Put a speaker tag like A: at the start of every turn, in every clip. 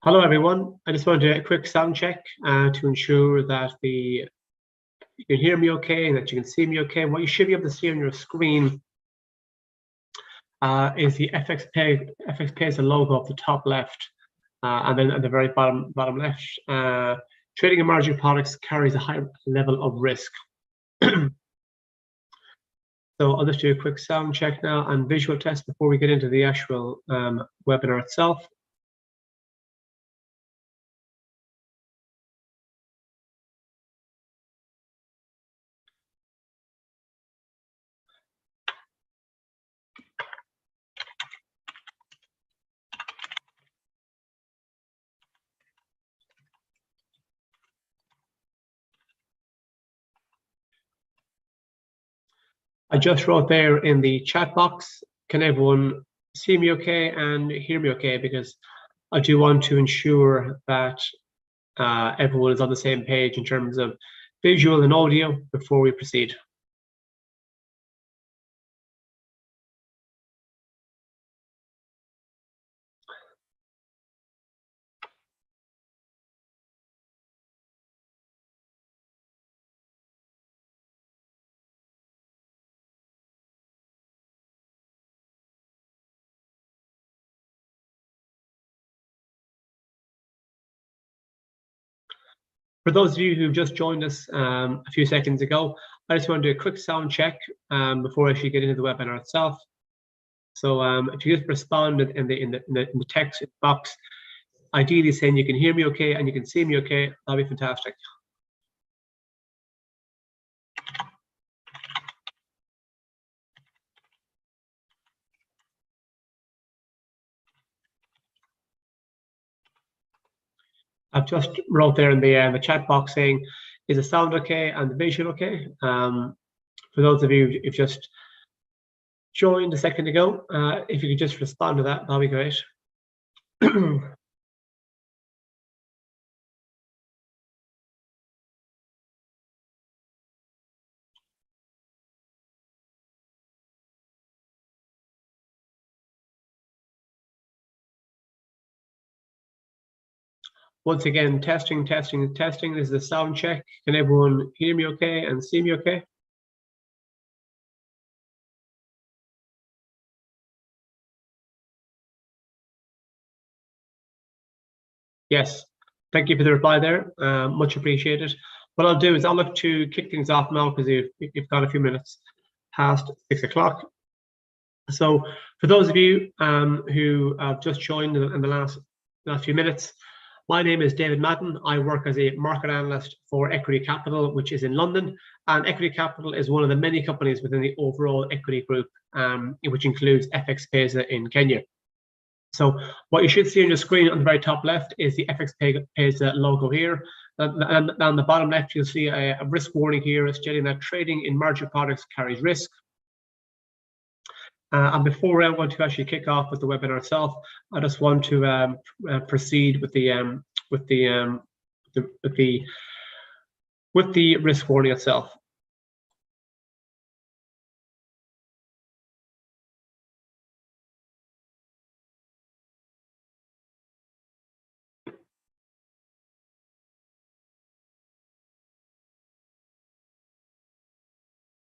A: Hello everyone, I just want to do a quick sound check to ensure that you can hear me okay and that you can see me okay. What you should be able to see on your screen is the FXPay is the logo at the top left, and then at the very bottom left, trading emerging products carries a high level of risk. So I'll just do a quick sound check now and visual test before we get into the actual webinar itself. I just wrote there in the chat box, can everyone see me okay and hear me okay? Because I do want to ensure that everyone is on the same page in terms of visual and audio before we proceed. For those of you who've just joined us a few seconds ago, I just want to do a quick sound check before I actually get into the webinar itself. So if you just respond in the text box, ideally saying you can hear me okay and you can see me okay, that'll be fantastic. I've just wrote there in the chat box saying, is the sound okay and the visual okay? For those of you who've just joined a second ago, if you could just respond to that, that'll be great. Once again, testing. This is a sound check. Can everyone hear me okay and see me okay? Yes, thank you for the reply there. Much appreciated. What I'll do is I'll look to kick things off now because you've got a few minutes past 6 o'clock. So for those of you who have just joined in the last few minutes, my name is David Madden. I work as a market analyst for Equity Capital, which is in London. And Equity Capital is one of the many companies within the overall equity group, which includes FXPay in Kenya. So what you should see on your screen on the very top left is the FXPay logo here. And on the bottom left, you'll see a risk warning here stating that trading in margin products carries risk. And before I'm going to actually kick off with the webinar itself, I just want to proceed with the risk warning itself.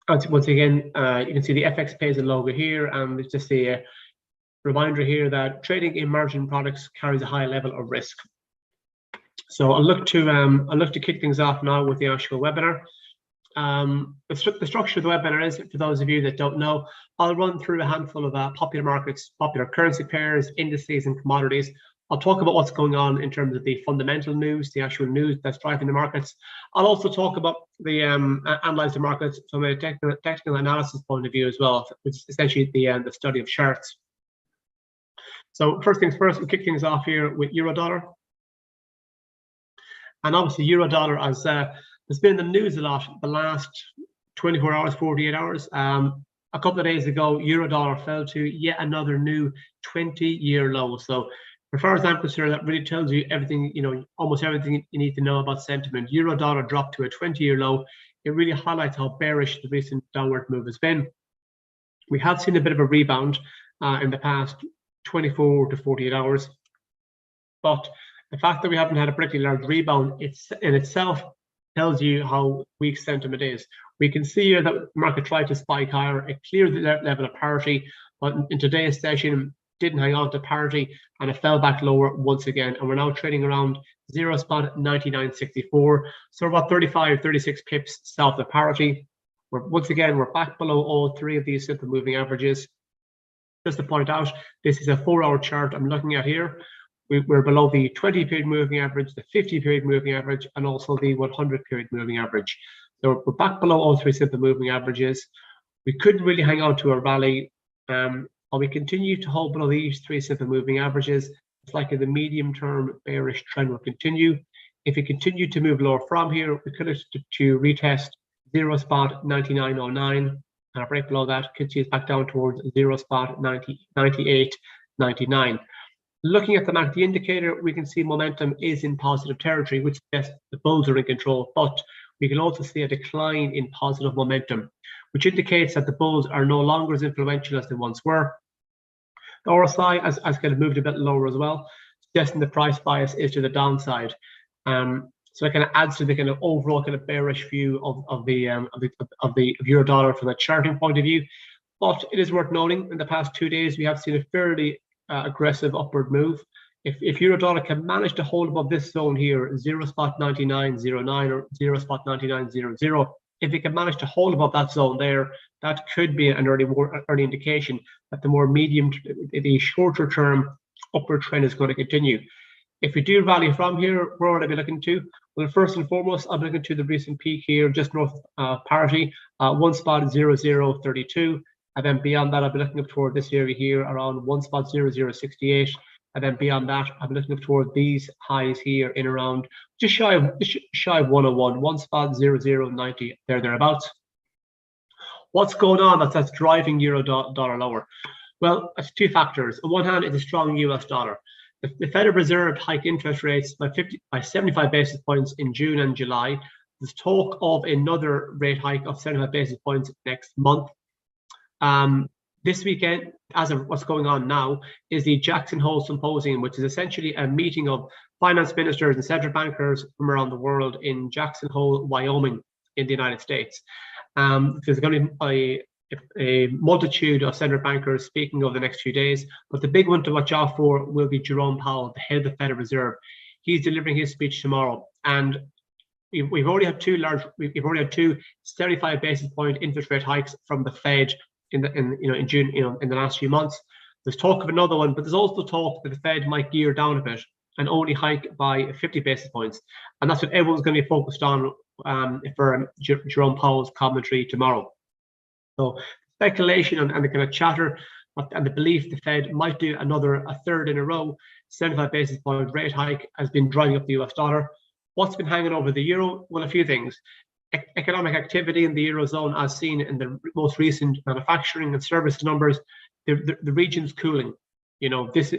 A: And once again, you can see the FXPay logo here, and it's just a reminder here that trading in margin products carries a high level of risk. So I'll look to kick things off now with the actual webinar. The structure of the webinar is, for those of you that don't know, I'll run through a handful of popular markets, popular currency pairs, indices, and commodities. I'll talk about what's going on in terms of the fundamental news, the actual news that's driving the markets. I'll also talk about the analyze the markets from a technical analysis point of view as well, which is essentially the study of charts. So first things first, we'll kick things off here with euro-dollar. And obviously euro-dollar has been in the news a lot the last 24 hours, 48 hours. A couple of days ago, euro-dollar fell to yet another new 20-year low. So as far as I'm concerned, that really tells you everything, almost everything you need to know about sentiment. Euro-dollar dropped to a 20-year low. It really highlights how bearish the recent downward move has been. We have seen a bit of a rebound in the past 24 to 48 hours, but The fact that we haven't had a particularly large rebound, it's in itself tells you how weak sentiment is. We can see here that the market tried to spike higher. It cleared the level of parity, but in today's session, didn't hang on to parity, and it fell back lower once again. And we're now trading around 0.9964. So about 35, 36 pips south of parity. Once again, we're back below all three of these simple moving averages. Just to point out, this is a 4-hour chart I'm looking at here. We're below the 20-period moving average, the 50-period moving average, and also the 100-period moving average. So we're back below all three simple moving averages. We couldn't really hang on to a rally. While we continue to hold below these three simple moving averages, it's likely the medium-term bearish trend will continue. If we continue to move lower from here, we could have to retest 0.9909, and a break below that could see us back down towards 0.9899. Looking at the MACD indicator, we can see momentum is in positive territory, which suggests the bulls are in control, but we can also see a decline in positive momentum, which indicates that the bulls are no longer as influential as they once were. The RSI has kind of moved a bit lower as well, suggesting the price bias is to the downside. So it kind of adds to the kind of overall kind of bearish view of the euro dollar from a charting point of view. But it is worth noting, in the past 2 days, we have seen a fairly aggressive upward move. If euro dollar can manage to hold above this zone here, 0.9909 or 0.9900, if it can manage to hold above that zone there, that could be an early indication that the shorter term upward trend is going to continue. If we do rally from here, where would I be looking to? Well, first and foremost, I'm looking to the recent peak here, just north of parity, 1.0032. And then beyond that, I'll be looking up toward this area here around 1.0068. And then beyond that, I'm looking up toward these highs here in around just shy of 101, 1.0090, thereabouts. What's going on that's driving euro dollar lower? Well, it's two factors. On one hand, it's a strong US dollar. The Federal Reserve hiked interest rates by 75 basis points in June and July. There's talk of another rate hike of 75 basis points next month. This weekend, as of what's going on now, is the Jackson Hole Symposium, which is essentially a meeting of finance ministers and central bankers from around the world in Jackson Hole, Wyoming, in the United States. There's going to be a multitude of central bankers speaking over the next few days, but the big one to watch out for will be Jerome Powell, the head of the Federal Reserve. He's delivering his speech tomorrow, and we've already had two 75 basis point interest rate hikes from the Fed in June, in the last few months. There's talk of another one, but there's also talk that the Fed might gear down a bit and only hike by 50 basis points, and that's what everyone's going to be focused on for Jerome Powell's commentary tomorrow. So speculation and the kind of chatter and the belief the Fed might do a third in a row 75 basis point rate hike has been driving up the US dollar. What's been hanging over the euro? Well, a few things. Economic activity in the eurozone, as seen in the most recent manufacturing and services numbers, the region's cooling. This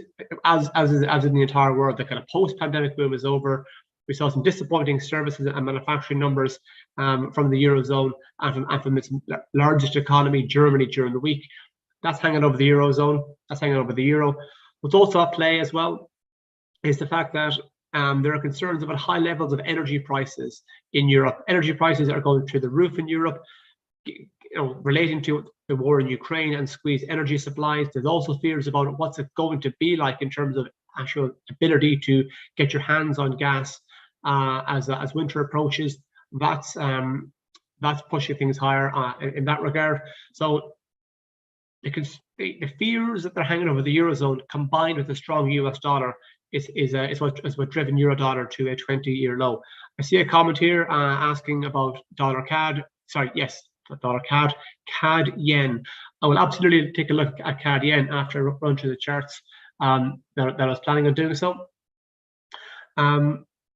A: as in the entire world, the kind of post-pandemic boom is over. We saw some disappointing services and manufacturing numbers from the eurozone and from its largest economy, Germany, during the week. That's hanging over the eurozone. That's hanging over the euro. What's also at play as well is the fact that there are concerns about high levels of energy prices in Europe. Energy prices are going through the roof in Europe, relating to the war in Ukraine and squeezed energy supplies. There's also fears about what's it going to be like in terms of actual ability to get your hands on gas as winter approaches. That's pushing things higher in that regard. So because the fears that they're hanging over the eurozone, combined with the strong US dollar, is what driven euro dollar to a 20-year low. I see a comment here asking about dollar CAD. Sorry, yes, not dollar CAD, CAD yen. I will absolutely take a look at CAD yen after I run through the charts that I was planning on doing so.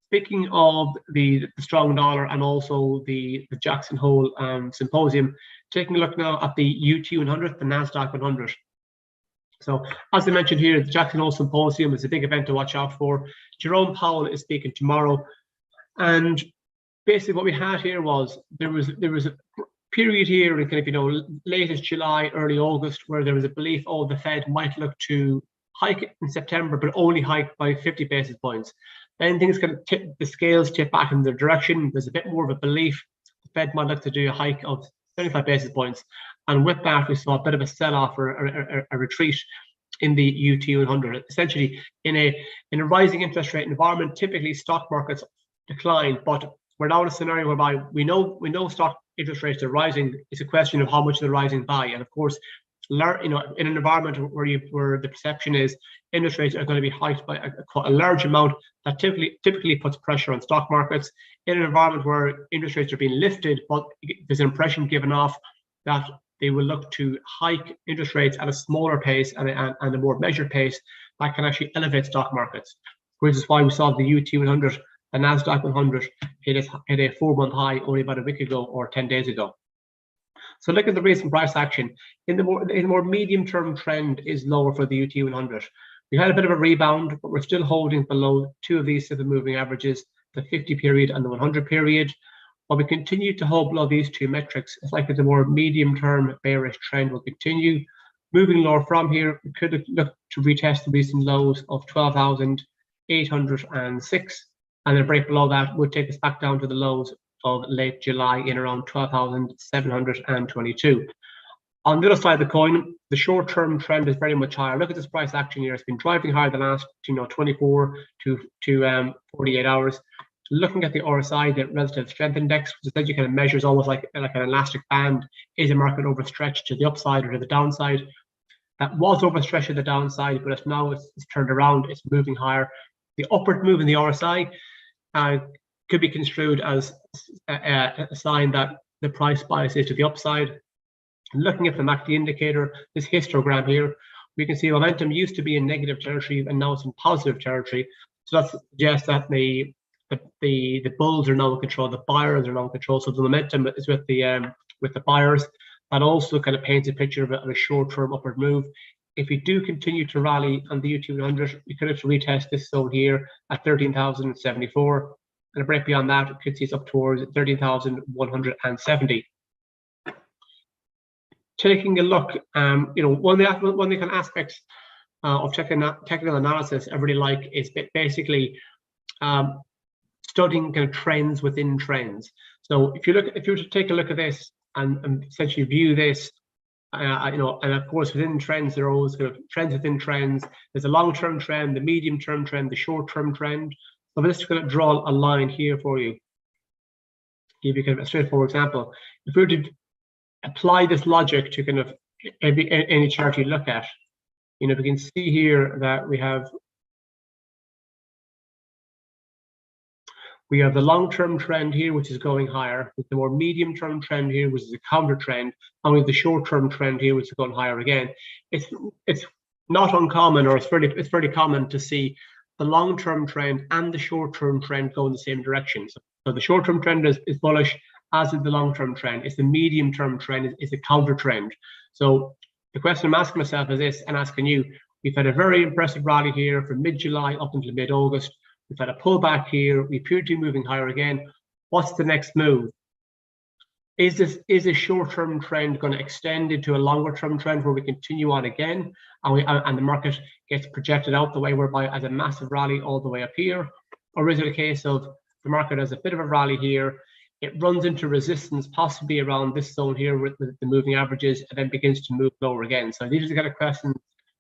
A: Speaking of the strong dollar and also the Jackson Hole Symposium, taking a look now at the UT 100, the NASDAQ 100. So as I mentioned here, the Jackson Hole Symposium is a big event to watch out for. Jerome Powell is speaking tomorrow. And basically what we had here was there was a period here in kind of, latest July, early August, where there was a belief, the Fed might look to hike in September, but only hike by 50 basis points. Then things can tip, the scales tip back in their direction. There's a bit more of a belief the Fed might look to do a hike of 75 basis points. And with that, we saw a bit of a sell-off or a retreat in the UT 100. Essentially, in a rising interest rate environment, typically stock markets decline, but we're now in a scenario whereby we know stock interest rates are rising. It's a question of how much they're rising by, and of course, in an environment where the perception is interest rates are going to be hiked by a large amount, that typically puts pressure on stock markets. In an environment where interest rates are being lifted, but there's an impression given off that they will look to hike interest rates at a smaller pace and a more measured pace, that can actually elevate stock markets. Which is why we saw the UT 100, the NASDAQ 100, hit a 4-month high only about a week ago or 10 days ago. So look at the recent price action. In the more medium-term trend is lower for the UT 100. We had a bit of a rebound, but we're still holding below two of these 7 moving averages, the 50 period and the 100 period. While we continue to hold below these two metrics, it's likely the more medium-term bearish trend will continue. Moving lower from here, we could look to retest the recent lows of 12,806, and then break below that would take us back down to the lows of late July in around 12,722. On the other side of the coin, the short-term trend is very much higher. Look at this price action here; it's been driving higher the last 24 to 48 hours. Looking at the RSI, the relative strength index, which essentially kind of measures almost like an elastic band, is a market overstretched to the upside or to the downside? That was overstretched to the downside, but now it's turned around. It's moving higher. The upward move in the RSI could be construed as a sign that the price bias is to the upside. Looking at the MACD indicator, this histogram here, we can see momentum used to be in negative territory and now it's in positive territory. So that suggests that the bulls are now in control, the buyers are now in control. So the momentum is with the buyers. That also kind of paints a picture of a short-term upward move. If we do continue to rally on the UT 100, we could have to retest this zone here at 13,074. And a break beyond that, it could see us up towards 13,170. Taking a look, one of the kind of aspects of technical analysis I really like is basically studying kind of trends within trends. So if you were to take a look at this and essentially view this, and of course within trends there are always kind of trends within trends. There's a long-term trend, the medium-term trend, the short-term trend. So I'm just going to draw a line here for you. Give you kind of a straightforward example. If we were to apply this logic to kind of any chart you look at, we can see here that we have the long-term trend here, which is going higher, with the more medium-term trend here, which is a counter trend, and we have the short-term trend here, which is going higher again. It's not uncommon, or it's fairly common to see the long-term trend and the short-term trend go in the same direction. So the short-term trend is bullish, as is the long-term trend. It's the medium-term trend, is a counter trend. So the question I'm asking myself is this, and asking you: we've had a very impressive rally here from mid-July up until mid-August. We've had a pullback here. We appear to be moving higher again. What's the next move? Is a short-term trend going to extend into a longer-term trend where we continue on again, and the market gets projected out the way whereby as a massive rally all the way up here? Or is it a case of the market has a bit of a rally here, it runs into resistance possibly around this zone here with the moving averages, and then begins to move lower again? So these are the kind of questions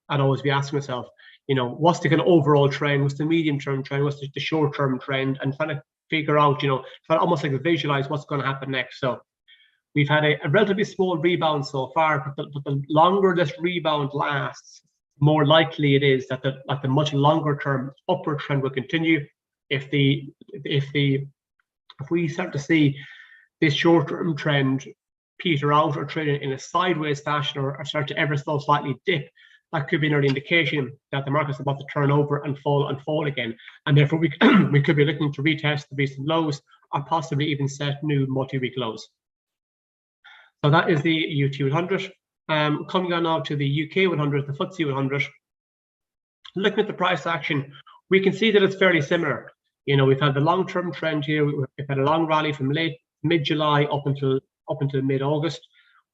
A: I'd always be asking myself. What's the kind of overall trend? What's the medium-term trend? What's the short-term trend? And trying to figure out, trying to almost like visualize what's going to happen next. So we've had a relatively small rebound so far, but the longer this rebound lasts, more likely it is that the much longer-term upward trend will continue. If we start to see this short-term trend peter out or trade in a sideways fashion, or start to ever so slightly dip, that could be an early indication that the market's about to turn over and fall again. And therefore, we could be looking to retest the recent lows, or possibly even set new multi-week lows. So that is the UT 100. Coming on now to the UK 100, the FTSE 100. Looking at the price action, we can see that it's fairly similar. We've had the long-term trend here. We've had a long rally from mid-July up until mid-August.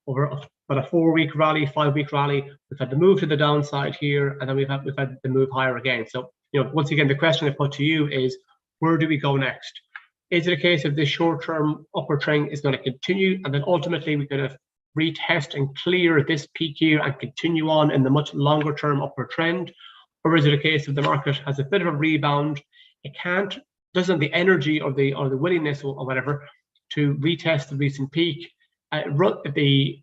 A: over about a 4-week rally, 5-week rally. We've had the move to the downside here, and then we've had the move higher again. So, you know, once again, the question I put to you is, where do we go next? Is it a case of this short-term upward trend is going to continue, and then ultimately we're going to retest and clear this peak here and continue on in the much longer-term upward trend? Or is it a case of the market has a bit of a rebound, it doesn't have the energy or the willingness or whatever to retest the recent peak? The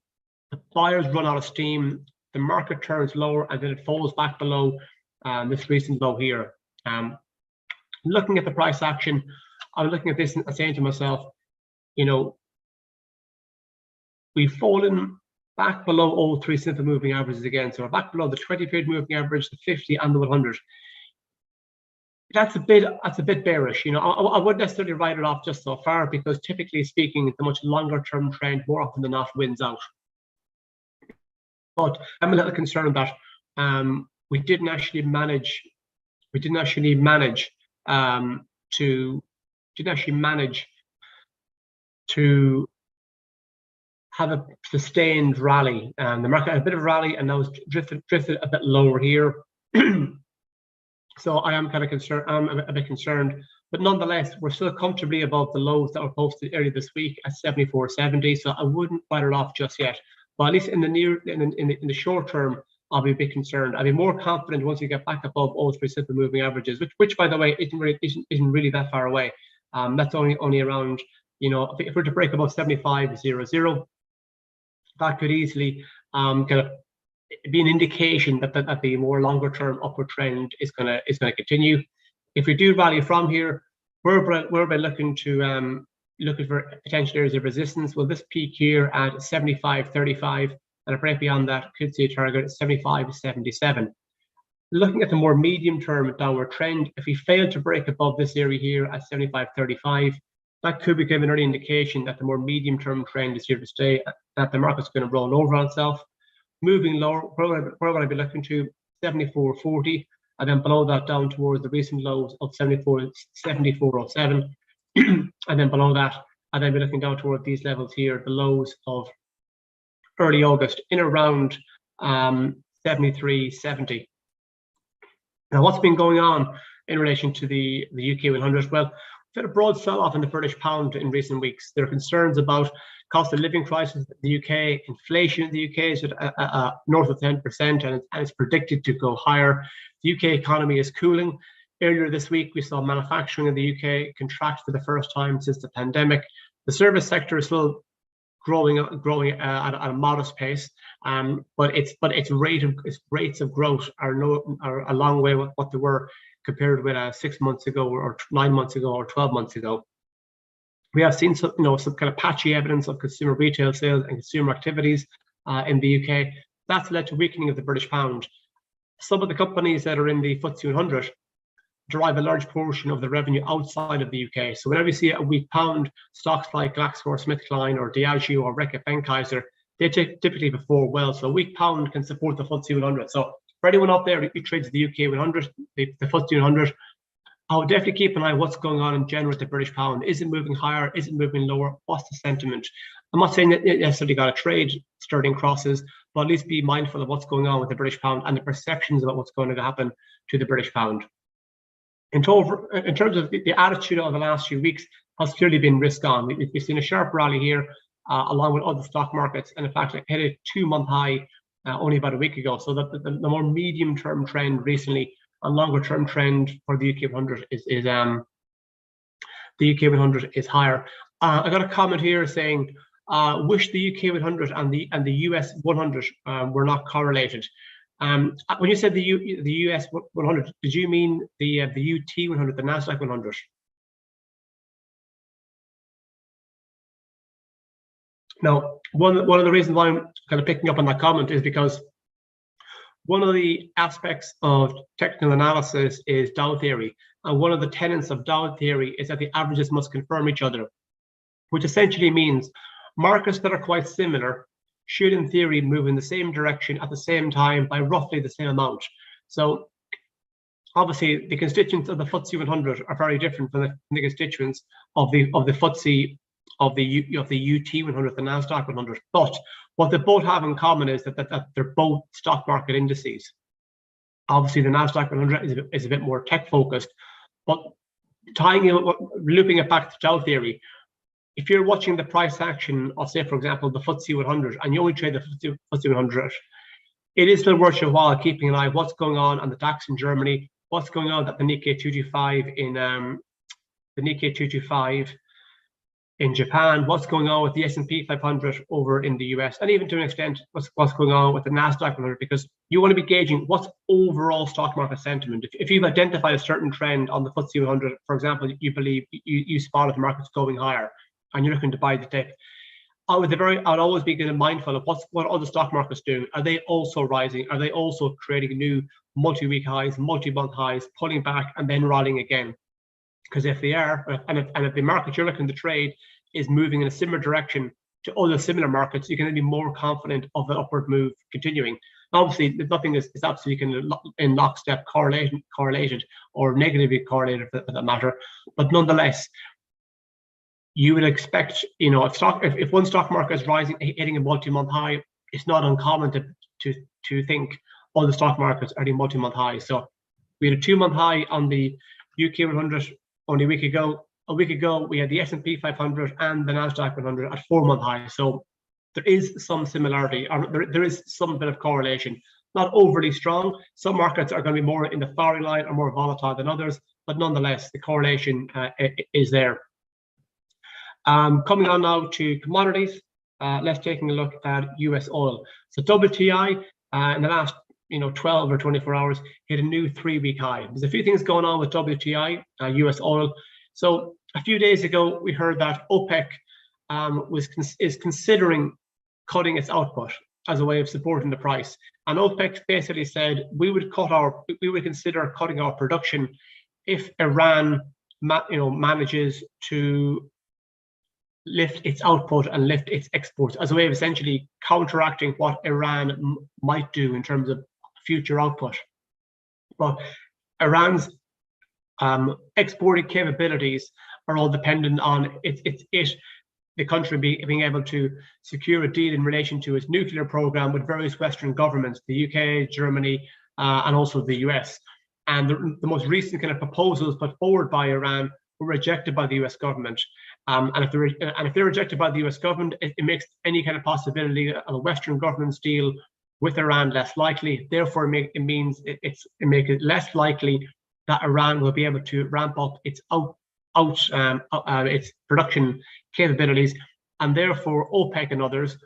A: buyers run out of steam, the market turns lower, and then it falls back below this recent low here. Looking at the price action, I'm looking at this and saying to myself, you know, we've fallen back below all 3 simple moving averages again. So we're back below the 20-period moving average, the 50, and the 100. That's a bit bearish. You know, I wouldn't necessarily write it off just so far, because typically speaking, the much longer-term trend more often than not wins out. But I'm a little concerned that we didn't actually manage to have a sustained rally. The market had a bit of a rally, and now it's drifted a bit lower here. So I am kind of concerned. I'm a bit concerned, but nonetheless, we're still comfortably above the lows that were posted earlier this week at 74.70. So I wouldn't write it off just yet. But at least in the short term, I'll be a bit concerned. I'll be more confident once we get back above all 3 simple moving averages, which by the way isn't really that far away. That's only around, you know, if we're to break above 75.00, that could easily kind of be an indication that the more longer term upward trend is gonna continue. If we do rally from here, we're looking for potential areas of resistance. Well, this peak here at 75.35, and a break beyond that could see a target at 75.77. Looking at the more medium term downward trend, if we fail to break above this area here at 75.35, that could be given an early indication that the more medium term trend is here to stay, that the market's going to roll over on itself. Moving lower, where would I be looking to? 74.40, and then below that down towards the recent lows of 74.07, and then below that, and then be looking down toward these levels here, the lows of early August, in around 73.70. Now, what's been going on in relation to the UK 100? Well, we've had a broad sell-off in the British pound in recent weeks. There are concerns about cost of living crisis in the UK, inflation in the UK is at north of 10%, and it's predicted to go higher. The UK economy is cooling. Earlier this week, we saw manufacturing in the UK contract for the first time since the pandemic. The service sector is still growing at a modest pace, but its rates of growth are a long way with what they were compared with 6 months ago, or 9 months ago, or 12 months ago. We have seen some kind of patchy evidence of consumer retail sales and consumer activities in the UK. That's led to weakening of the British pound. Some of the companies that are in the FTSE 100 derive a large portion of the revenue outside of the UK. So whenever you see a weak pound, stocks like GlaxoSmithKline or Diageo or Reckitt Benckiser, they typically perform well. So a weak pound can support the FTSE 100. So for anyone out there who trades the UK 100, the FTSE 100, I would definitely keep an eye on what's going on in general with the British pound. Is it moving higher? Is it moving lower? What's the sentiment? I'm not saying that you necessarily got to trade sterling crosses, but at least be mindful of what's going on with the British pound and the perceptions about what's going to happen to the British pound. In terms of the attitude of the last few weeks, has clearly been risk on. We've seen a sharp rally here, along with other stock markets, and in fact, it hit a 2-month high only about a week ago. So that the more medium-term trend recently, a longer-term trend for the UK 100 is the UK 100 is higher. I got a comment here saying, wish the UK 100 and the US 100 were not correlated. When you said the US 100, did you mean the UT 100, the Nasdaq 100? Now, one of the reasons why I'm kind of picking up on that comment is because one of the aspects of technical analysis is Dow theory, and one of the tenets of Dow theory is that the averages must confirm each other, which essentially means markets that are quite similar should, in theory, move in the same direction at the same time by roughly the same amount. So, obviously, the constituents of the FTSE 100 are very different from the constituents of the FTSE, of the UT 100, the Nasdaq 100. But What they both have in common is that they're both stock market indices. Obviously, the NASDAQ 100 is a bit more tech focused, but looping it back to Dow theory, if you're watching the price action of, say, for example, the FTSE 100, and you only trade the FTSE 100, it is still worth your while keeping an eye on what's going on the DAX in Germany, what's going on at the Nikkei 225 in Japan, what's going on with the S&P 500 over in the US, and even to an extent what's going on with the NASDAQ 100, because you want to be gauging what's overall stock market sentiment. If you've identified a certain trend on the FTSE 100, for example, you believe you spotted the market's going higher and you're looking to buy the dip, I'd always be kind of mindful of what other stock markets doing. Are they also rising? Are they also creating new multi-week highs, multi-month highs, pulling back and then rallying again? Because if they are, and if the market you're looking to trade is moving in a similar direction to other similar markets, you can be more confident of the upward move continuing. Obviously, nothing is absolutely in lockstep correlated or negatively correlated for that matter. But nonetheless, you would expect, if one stock market is rising, hitting a multi-month high, it's not uncommon to think all the stock markets are hitting multi-month highs. So we had a 2-month high on the UK 100 only a week ago. A week ago, we had the S&P 500 and the NASDAQ 100 at 4-month highs. So there is some similarity, or there is some bit of correlation. Not overly strong. Some markets are going to be more in the firing line or more volatile than others, but nonetheless, the correlation is there. Coming on now to commodities, let's take a look at US oil. So WTI in the last 12 or 24 hours hit a new 3-week high. There's a few things going on with WTI, US oil. So a few days ago, we heard that OPEC is considering cutting its output as a way of supporting the price. And OPEC basically said we would consider cutting our production if Iran manages to lift its output and lift its exports, as a way of essentially counteracting what Iran might do in terms of future output. But Iran's exporting capabilities are all dependent on the country being able to secure a deal in relation to its nuclear program with various Western governments, the UK, Germany, and also the US. And the most recent kind of proposals put forward by Iran were rejected by the US government. And if they're rejected by the US government, it makes any kind of possibility of a Western government's deal with Iran less likely. Therefore, it makes it less likely that Iran will be able to ramp up its its production capabilities, and therefore OPEC and others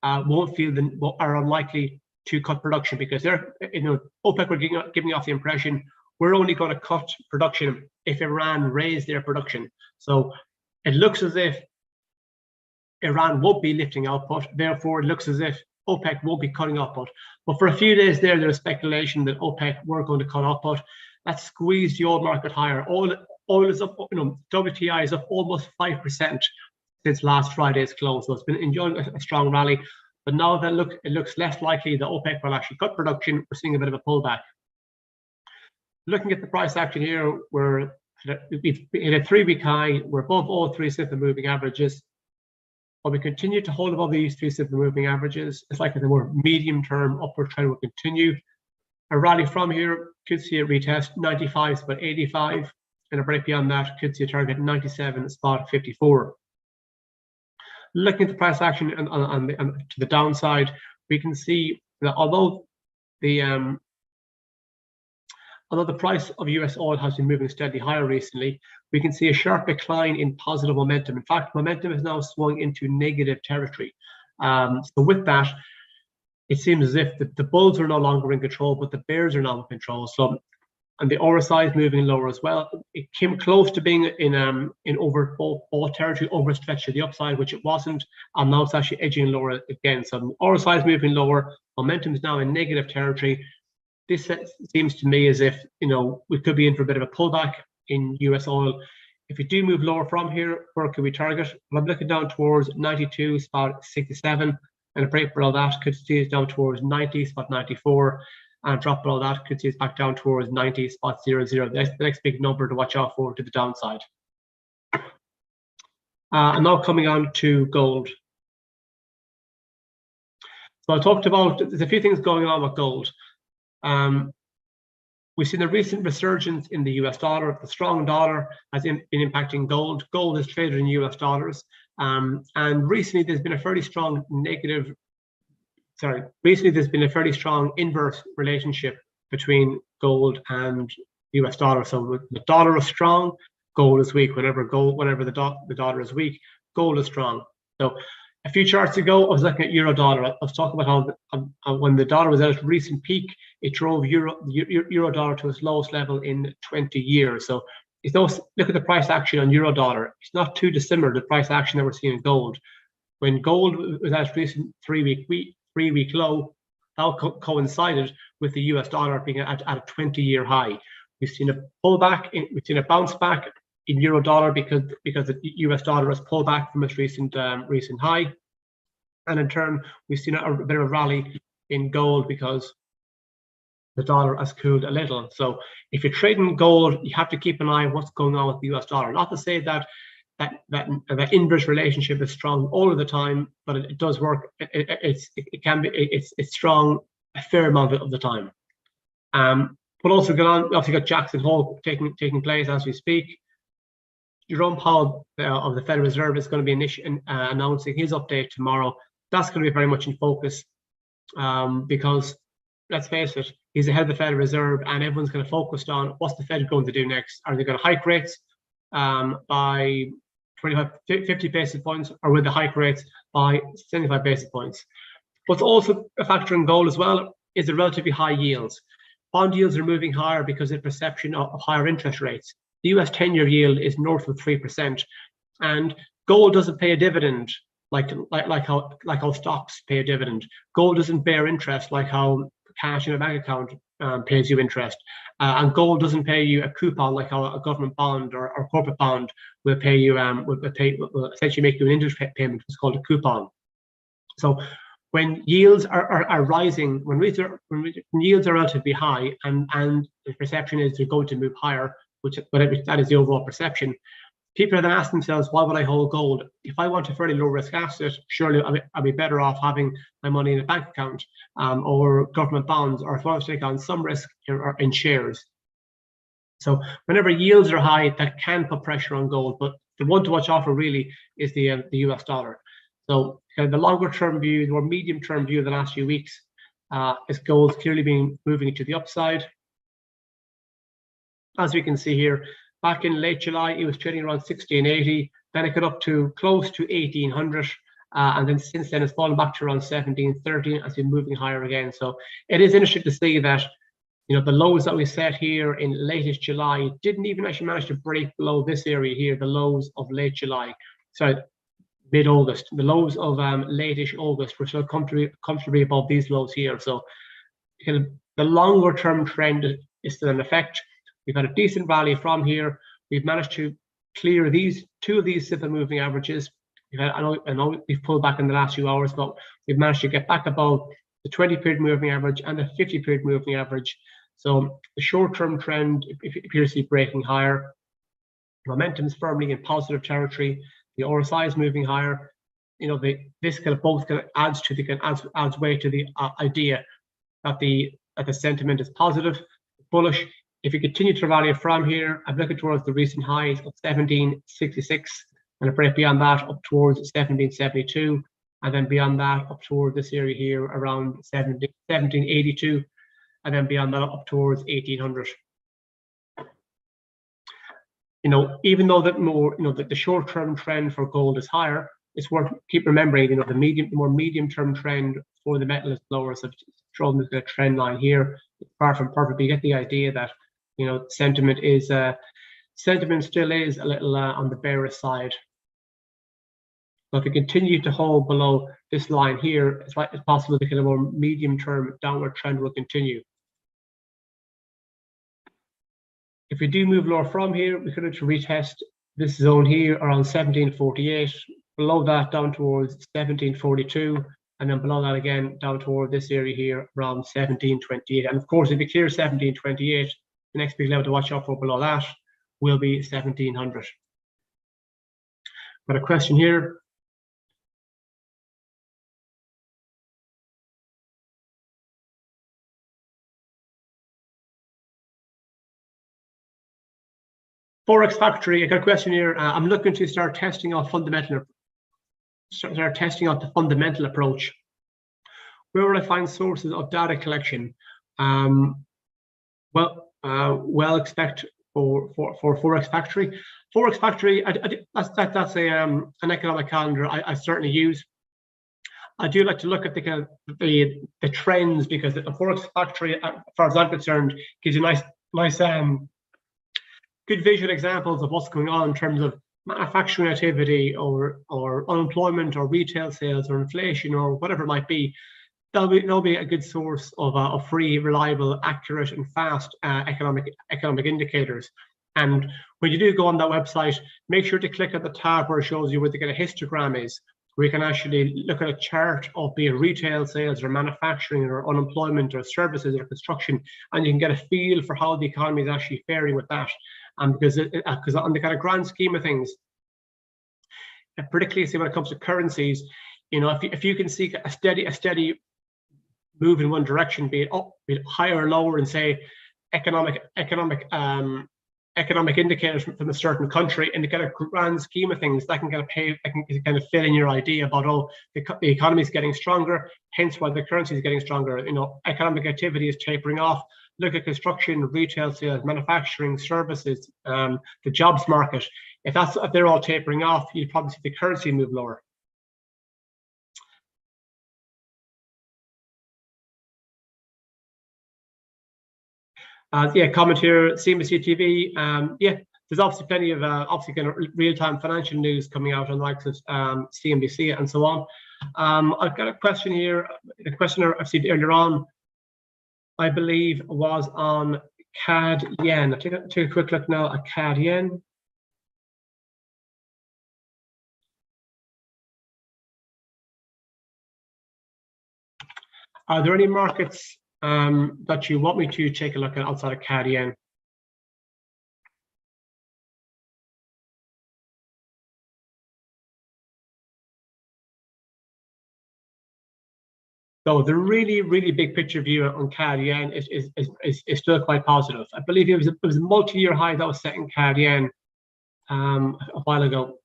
A: are unlikely to cut production, because OPEC were giving off the impression we're only going to cut production if Iran raise their production. So it looks as if Iran won't be lifting output, therefore it looks as if OPEC won't be cutting output. But for a few days there was speculation that OPEC were going to cut output. That squeezed the oil market higher. Oil is up, WTI is up almost 5% since last Friday's close. So it's been enjoying a strong rally. But now that it looks less likely that OPEC will actually cut production. We're seeing a bit of a pullback. Looking at the price action here, we've hit a 3-week high. We're above all 3 simple moving averages. But we continue to hold above these 3 simple moving averages. It's likely the more medium-term upward trend will continue. A rally from here could see a retest 95 spot 85, and a break beyond that could see a target 97 spot 54. Looking at the price action to the downside, we can see that although the price of US oil has been moving steadily higher recently, we can see a sharp decline in positive momentum. In fact, momentum is now swung into negative territory. So with that, it seems as if the bulls are no longer in control, but the bears are now in control. So, and the RSI is moving lower as well. It came close to being in overbought territory, overstretched to the upside, which it wasn't, and now it's actually edging lower again. So RSI is moving lower, momentum is now in negative territory. This seems to me as if we could be in for a bit of a pullback in US oil. If we do move lower from here, where could we target? Well, I'm looking down towards 92 spot 67, and a break below that could see us down towards 90 spot 94, and a drop below that could see us back down towards 90 spot 00. The next big number to watch out for to the downside. And now coming on to gold. So I talked about, there's a few things going on with gold. We've seen a recent resurgence in the US dollar. The strong dollar has been impacting gold. Gold is traded in US dollars. And recently there's been a fairly strong inverse relationship between gold and US dollar. So when the dollar is strong, gold is weak. Whenever the dollar is weak, gold is strong. So a few charts ago, I was looking at euro dollar. I was talking about how when the dollar was at its recent peak, it drove euro dollar to its lowest level in 20 years. So look at the price action on euro dollar. It's not too dissimilar to the price action that we're seeing in gold. When gold was at its recent three-week low, that coincided with the US dollar being at a 20-year high. We've seen a pullback, we've seen a bounce back in euro dollar because the US dollar has pulled back from its recent high, and in turn we've seen a bit of a rally in gold because the dollar has cooled a little. So if you're trading gold, you have to keep an eye on what's going on with the US dollar. Not to say that inverse relationship is strong all of the time, but it does work. It's strong a fair amount of the time. But also obviously got Jackson Hole taking place as we speak. Jerome Powell of the Federal Reserve is going to be announcing his update tomorrow. That's going to be very much in focus because, let's face it, he's the head of the Federal Reserve, and everyone's going to focus on what's the Fed going to do next. Are they going to hike rates by 50 basis points, or will they hike rates by 75 basis points? What's also a factor in gold as well is the relatively high yields. Bond yields are moving higher because of the perception of higher interest rates. The US 10-year yield is north of 3%, and gold doesn't pay a dividend like how stocks pay a dividend. Gold doesn't bear interest like how cash in a bank account pays you interest, and gold doesn't pay you a coupon like how a government bond or corporate bond will pay you. Will essentially make you an interest payment. It's called a coupon. So when yields are rising, when yields are relatively high, and the perception is they're going to move higher, that is the overall perception, people are then asking themselves, why would I hold gold? If I want a fairly low risk asset, surely I'll be better off having my money in a bank account or government bonds, or if I want to take on some risk in shares. So whenever yields are high, that can put pressure on gold, but the one to watch out for really is the US dollar. So the longer term view, the more medium term view of the last few weeks is gold clearly moving to the upside. As we can see here, back in late July, it was trading around 1680. Then it got up to close to 1800, and then since then it's fallen back to around 1730 as we're moving higher again. So it is interesting to see that the lows that we set here in latest July didn't even actually manage to break below this area here, the lows of late July. So mid-August, the lows of late-ish August were still comfortably above these lows here. So the longer term trend is still in effect. We've had a decent rally from here. We've managed to clear two of these simple moving averages. I know we've pulled back in the last few hours, but we've managed to get back above the 20-period moving average and the 50-period moving average. So the short-term trend appears to be breaking higher. Momentum is firmly in positive territory. The RSI is moving higher. This kind of both adds weight to the idea that the sentiment is positive, bullish. If you continue to rally from here, I'm looking towards the recent highs of 1766, and a break beyond that up towards 1772, and then beyond that up towards this area here around 1782, and then beyond that up towards 1800. Even though the short-term trend for gold is higher, it's worth keep remembering. The more medium-term trend for the metal is lower. So drawn the trend line here, it's far from perfect. But you get the idea that sentiment still is a little on the bearish side. So if we continue to hold below this line here, it's possible the kind of more medium-term downward trend will continue. If we do move lower from here, we could retest this zone here around 1748. Below that, down towards 1742, and then below that again down toward this area here around 1728. And of course, if we clear 1728, the next big level to watch out for below that will be 1700. Got a question here. Forex Factory, I got a question here. I'm looking to start testing out the fundamental approach. Where will I find sources of data collection? Expect for Forex Factory. Forex Factory, that's an economic calendar I certainly use. I do like to look at the trends, because the Forex Factory, as far as I'm concerned, gives you nice good visual examples of what's going on in terms of manufacturing activity or unemployment or retail sales or inflation or whatever it might be. That'll be a good source of free, reliable, accurate, and fast economic indicators. And when you do go on that website, make sure to click at the tab where it shows you where the kind of histogram is, where you can actually look at a chart of be it retail sales or manufacturing or unemployment or services or construction, and you can get a feel for how the economy is actually faring with that. Because on the kind of grand scheme of things, particularly when it comes to currencies, if you can see a steady move in one direction, be it up, be it higher or lower, and say economic indicators from a certain country, in the kind of grand scheme of things, that can kind of fill in your idea about the economy is getting stronger, hence why the currency is getting stronger. Economic activity is tapering off. Look at construction, retail sales, manufacturing, services, the jobs market. If they're all tapering off, you'd probably see the currency move lower. Comment here, CNBC TV. There's obviously plenty of kind of real-time financial news coming out on the likes of CNBC and so on. I've got a question here. The questioner I've seen earlier on, I believe, was on CAD yen. I'll take a quick look now at CAD yen. Are there any markets that you want me to take a look at outside of CAD yen? So the really big picture view on CAD yen is still quite positive. I believe it was a multi-year high that was set in CAD yen a while ago.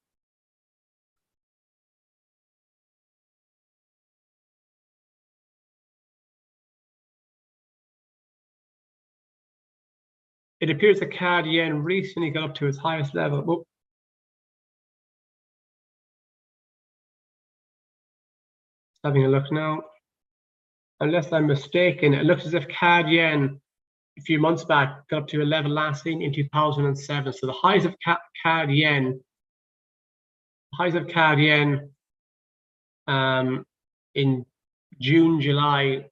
A: It appears that CAD yen recently got up to its highest level. Oh. Having a look now. Unless I'm mistaken, it looks as if CAD yen a few months back got up to a level last seen in 2007. So the highs of CAD yen in June, July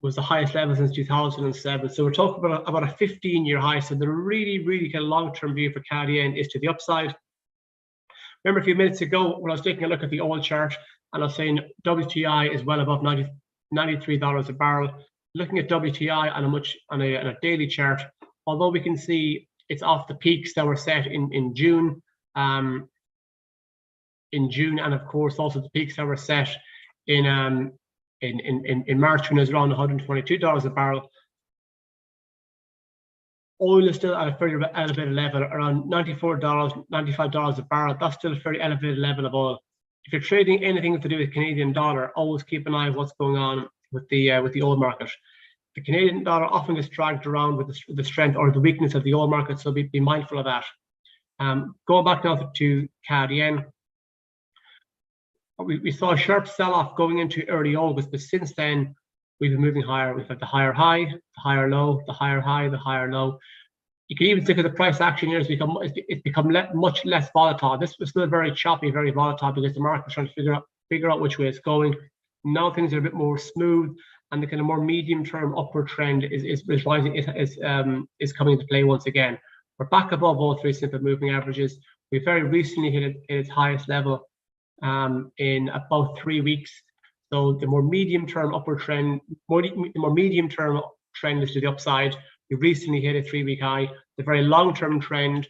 A: was the highest level since 2007. So we're talking about a 15-year high. So the really kind of long-term view for CAD yen is to the upside. Remember a few minutes ago when I was taking a look at the oil chart and I was saying WTI is well above $93 a barrel. Looking at WTI on a daily chart, although we can see it's off the peaks that were set in June, and of course also the peaks that were set in March when it was around $122 a barrel. Oil is still at a very elevated level, around $94, $95 a barrel. That's still a very elevated level of oil. If you're trading anything to do with Canadian dollar, always keep an eye on what's going on with the oil market. The Canadian dollar often gets dragged around with the strength or the weakness of the oil market, so be mindful of that. Going back now to CAD yen, we saw a sharp sell-off going into early August, but since then we've been moving higher. We've had the higher high, the higher low, the higher high, the higher low. You can even think of the price action here. It's become much less volatile. This was still very choppy, very volatile, because the market's trying to figure out which way it's going. Now things are a bit more smooth, and the kind of more medium-term upward trend is rising, is coming into play once again. We're back above all three simple moving averages. We very recently hit its highest level in about 3 weeks. So the more medium-term upward trend, the more medium-term trend is to the upside. We recently hit a 3-week high. The very long-term trend,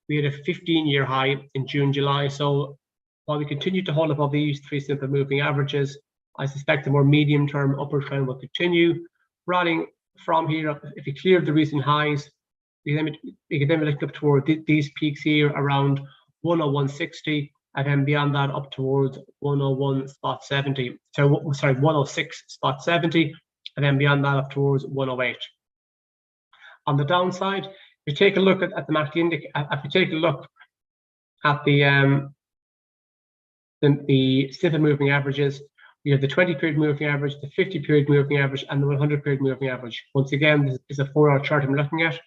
A: we had a 15-year high in June, July. So while we continue to hold above these three simple moving averages, I suspect the more medium-term upward trend will continue. Running from here, if you clear the recent highs, you can then look up toward these peaks here around 101.60, and then beyond that up towards 101.70. So sorry, 106.70, and then beyond that up towards 108. On the downside, if you take a look at the MACD indicator, if you take a look at the simple moving averages, we have the 20-period moving average, the 50-period moving average, and the 100-period moving average. Once again, this is a 4-hour chart I'm looking at.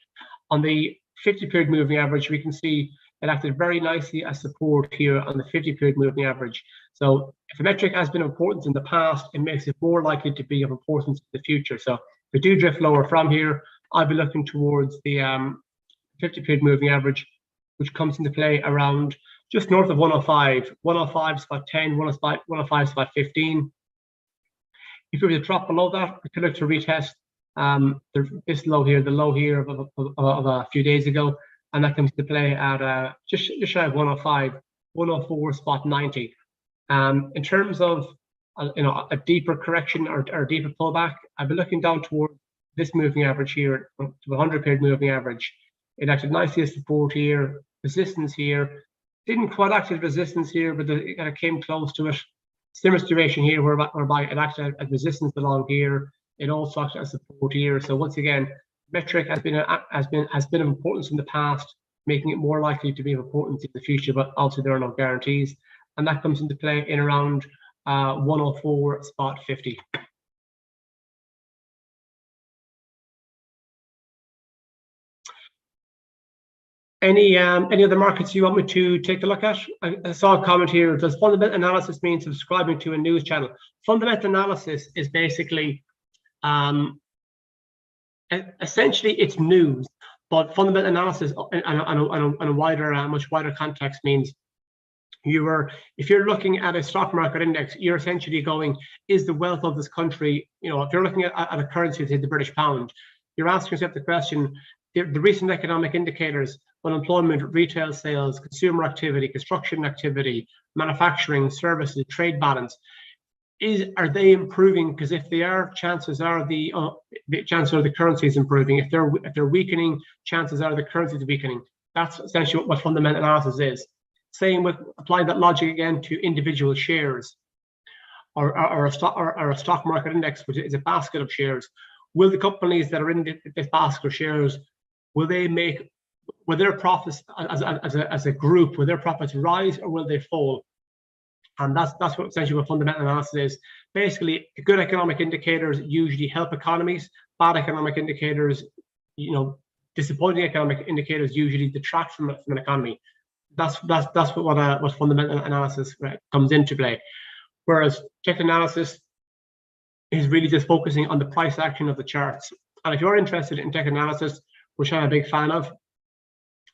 A: On the 50-period moving average, we can see it acted very nicely as support here on the 50-period moving average. So if a metric has been of importance in the past, it makes it more likely to be of importance in the future. So if we do drift lower from here, I'll be looking towards the 50-period moving average, which comes into play around just north of 105. 105 is about 10, 105 is about 15. If we were to drop below that, we could look to retest this low here, the low here of a few days ago, and that comes to play at just shy of 105, 104.90. In terms of a deeper correction or a deeper pullback, I've been looking down toward this moving average here, to the 100-period moving average. It acted nicely as support here, resistance here. Didn't quite act as resistance here, but it kind of came close to it. Similar situation here, whereby it acted as resistance along here. It also acted as support here. So once again, metric has been of importance in the past, making it more likely to be of importance in the future. But also there are no guarantees, and that comes into play in around 104.50. Any other markets you want me to take a look at? I saw a comment here. Does fundamental analysis mean subscribing to a news channel? Fundamental analysis is basically, essentially, it's news. But fundamental analysis, on a wider, much wider context, means if you're looking at a stock market index, you're essentially going, is the wealth of this country, if you're looking at a currency, say the British pound, you're asking yourself the question, the recent economic indicators, unemployment, retail sales, consumer activity, construction activity, manufacturing, services, trade balance, are they improving? Because if they are, chances are the currency is improving. If they're weakening, chances are the currency is weakening. That's essentially what fundamental analysis is. Same with applying that logic again to individual shares, or a stock market index, which is a basket of shares. Will the companies that are in this basket of shares, will their profits as a group, will their profits rise or will they fall? And that's what essentially what fundamental analysis is. Basically, good economic indicators usually help economies. Bad economic indicators, disappointing economic indicators usually detract from an economy. That's what fundamental analysis comes into play. Whereas technical analysis is really just focusing on the price action of the charts. And if you're interested in technical analysis, which I'm a big fan of,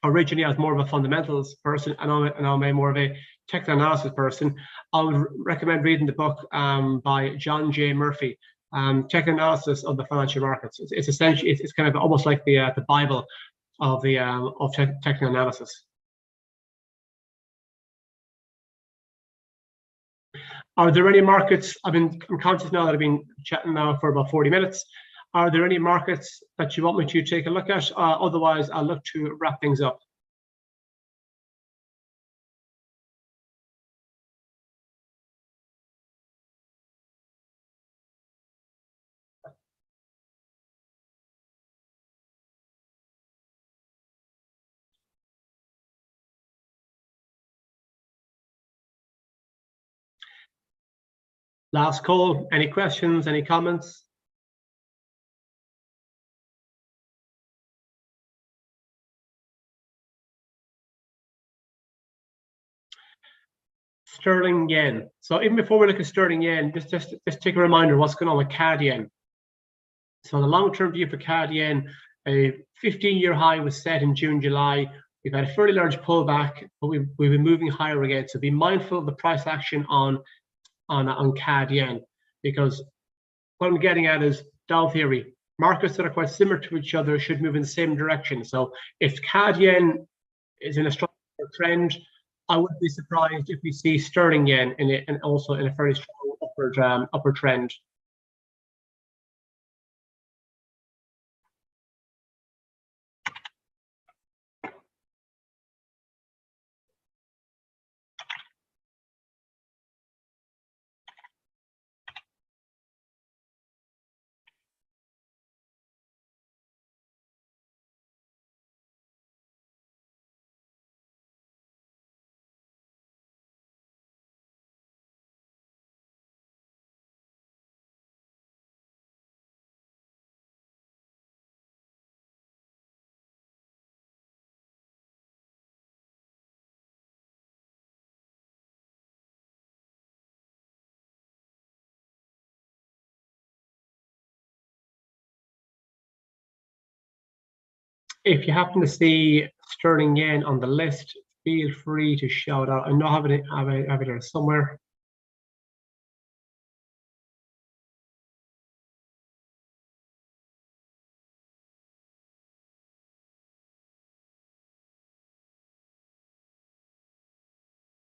A: originally I was more of a fundamentals person, and now I'm more of a technical analysis person. I would recommend reading the book by John J. Murphy, Technical Analysis of the Financial Markets. It's essentially it's kind of almost like the Bible of technical analysis. Are there any markets? I'm conscious now that I've been chatting now for about 40 minutes. Are there any markets that you want me to take a look at? Otherwise, I'll look to wrap things up. Last call. Any questions? Any comments? Sterling yen. So even before we look at sterling yen, just take a reminder what's going on with CAD yen. So the long-term view for CAD yen, a 15-year high was set in June, July. We've had a fairly large pullback, but we've been moving higher again. So be mindful of the price action on CAD yen, because what I'm getting at is Dow theory. Markets that are quite similar to each other should move in the same direction. So if CAD yen is in a strong trend, I wouldn't be surprised if we see sterling yen and also in a very strong upward trend. If you happen to see sterling yen on the list, feel free to shout out. I know I have it there somewhere.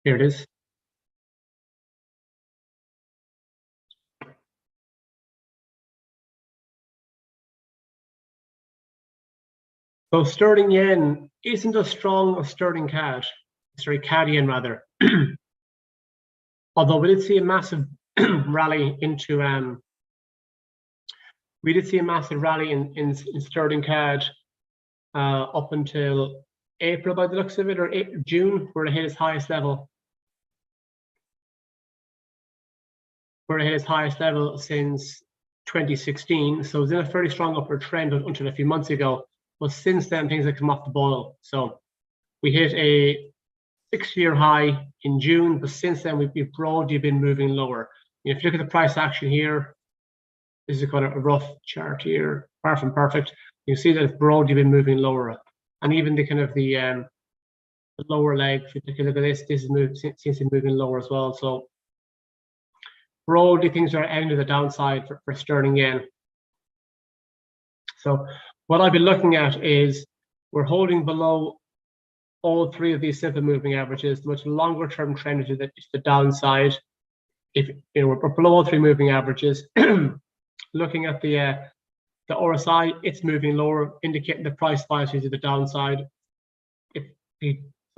A: Here it is. So sterling yen isn't as strong as sterling CAD. Sorry, CAD yen rather. Although we did see a massive rally into in sterling CAD up until April by the looks of it, or June, where it hit its highest level. Where it hit its highest level since 2016. So it was in a fairly strong upward trend until a few months ago. But since then, things have come off the boil. So we hit a 6-year high in June, but since then we've broadly been moving lower. If you look at the price action here, this is kind of a rough chart here, far from perfect. You see that it's broadly been moving lower, and even the kind of the lower leg. If you take a look at this, seems to be moving lower as well. So broadly, things are ending the downside for sterling yen. So what I've been looking at is we're holding below all three of these simple moving averages. The much longer term trend is the downside. If we're below all three moving averages, looking at the RSI, it's moving lower, indicating the price bias is to the downside.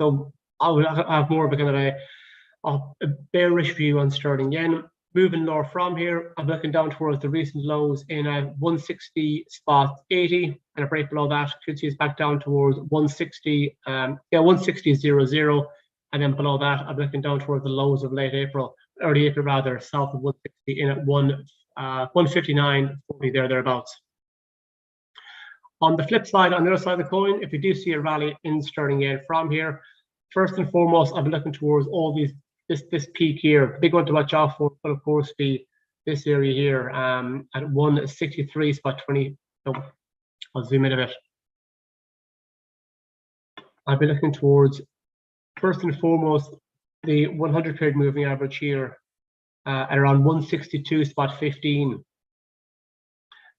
A: So I would have more of a kind of a bearish view on sterling yen. Moving lower from here, I'm looking down towards the recent lows in 160.80, and a break below that could see us back down towards 160, 160.00, and then below that, I'm looking down towards the lows of early April rather, south of 160 in at 159.40 thereabouts. On the flip side, on the other side of the coin, if we do see a rally in sterling yen from here, first and foremost, I'll be looking towards all these. This peak here, the big one to watch out for will of course be this area here at 163.20. So I'll zoom in a bit. I'll be looking towards first and foremost the 100 period moving average here at around 162.15,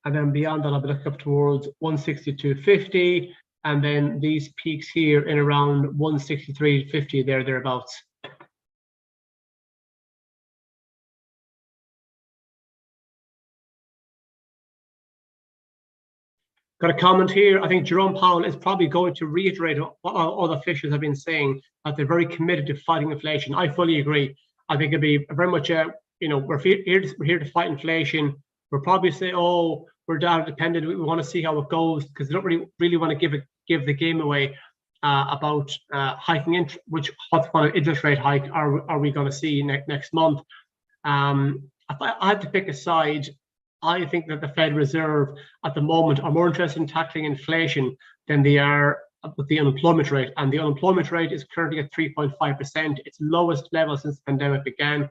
A: and then beyond that I'll be looking up towards 162.50, and then these peaks here in around 163.50 thereabouts. Got a comment here. I think Jerome Powell is probably going to reiterate what all officials have been saying, that they're very committed to fighting inflation. I fully agree. I think it'd be very much we're here to fight inflation. We'll probably say, oh, we're data dependent. We want to see how it goes, because they don't really want to give the game away about hiking what kind of interest rate hike are we going to see next month. If I had to pick a side, I think that the Fed Reserve at the moment are more interested in tackling inflation than they are with the unemployment rate. And the unemployment rate is currently at 3.5%, its lowest level since the pandemic began.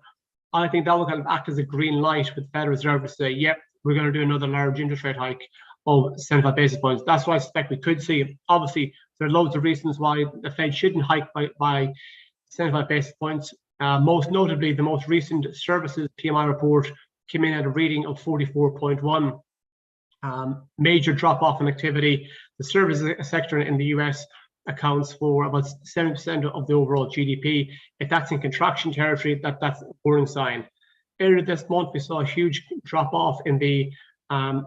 A: I think that will kind of act as a green light with the Fed Reserve to say, yep, we're going to do another large interest rate hike of 75 basis points. That's what I suspect we could see. Obviously, there are loads of reasons why the Fed shouldn't hike by 75 basis points. Most notably, the most recent services PMI report came in at a reading of 44.1. Major drop off in activity. The services sector in the US accounts for about 7% of the overall GDP. If that's in contraction territory, that's a warning sign. Earlier this month, we saw a huge drop off in the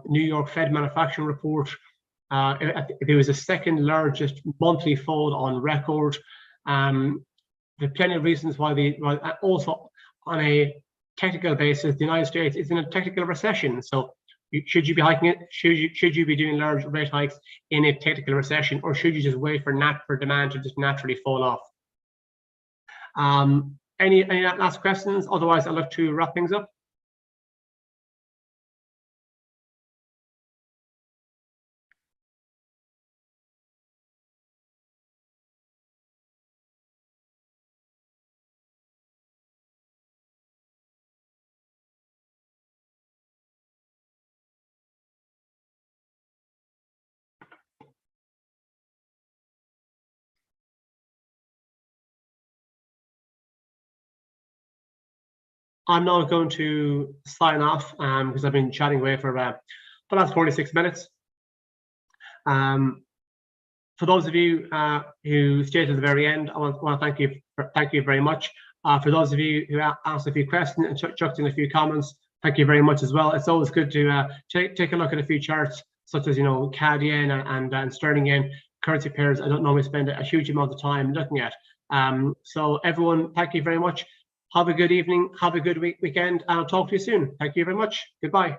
A: New York Fed manufacturing report. There was a second largest monthly fall on record. There are plenty of reasons why also on a technical basis, the United States is in a technical recession. So should you be hiking it? Should you be doing large rate hikes in a technical recession, or should you just wait for demand to just naturally fall off? Any last questions? Otherwise, I'd like to wrap things up. I'm now going to sign off because I've been chatting away for the last 46 minutes. For those of you who stayed to the very end, I want to thank you very much. For those of you who asked a few questions and chucked in a few comments, thank you very much as well. It's always good to take a look at a few charts, such as CAD yen and sterling yen, currency pairs I don't normally spend a huge amount of time looking at. So everyone, thank you very much. Have a good evening. Have a good weekend. And I'll talk to you soon. Thank you very much. Goodbye.